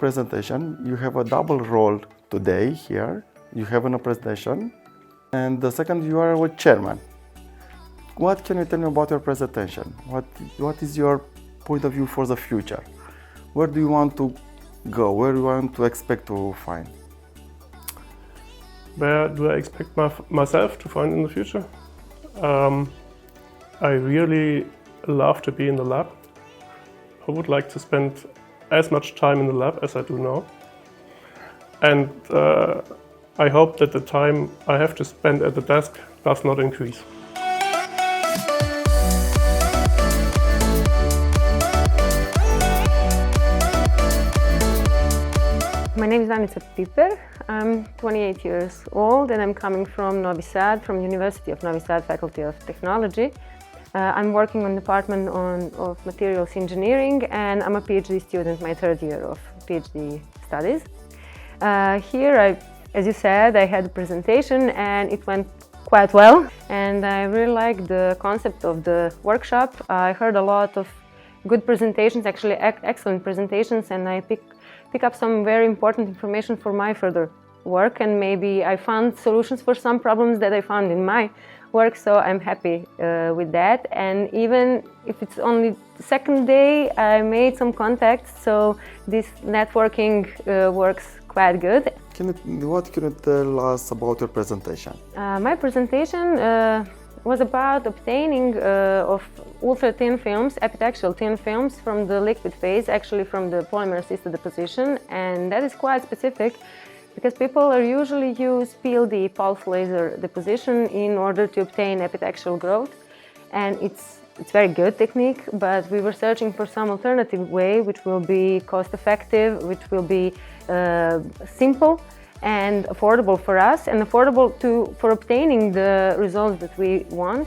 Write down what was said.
presentation. You have a double role today here. You have a presentation, and the second, you are a chairman. What can you tell me about your presentation? What is your point of view for the future? Where do you want to go? Where do you want to expect to find? Where do I expect myself to find in the future? I really love to be in the lab. I would like to spend as much time in the lab as I do now. And I hope that the time I have to spend at the desk does not increase. My name is Danica Piper. I'm 28 years old and I'm coming from Novi Sad, from University of Novi Sad Faculty of Technology. I'm working on the Department of Materials Engineering and I'm a PhD student, my third year of PhD studies. Here, as you said, I had a presentation and it went quite well. And I really liked the concept of the workshop. I heard a lot of good presentations, actually excellent presentations, and I pick up some very important information for my further work, and maybe I found solutions for some problems that I found in my work, so I'm happy with that. And even if it's only the second day, I made some contacts, so this networking works quite good. What can you tell us about your presentation? My presentation was about obtaining of ultra-thin films, epitaxial thin films from the liquid phase, actually from the polymer-assisted deposition, and that is quite specific because people usually use PLD, pulse laser deposition, in order to obtain epitaxial growth, and it's very good technique, but we were searching for some alternative way which will be cost-effective, which will be simple and affordable for us, and affordable for obtaining the results that we want.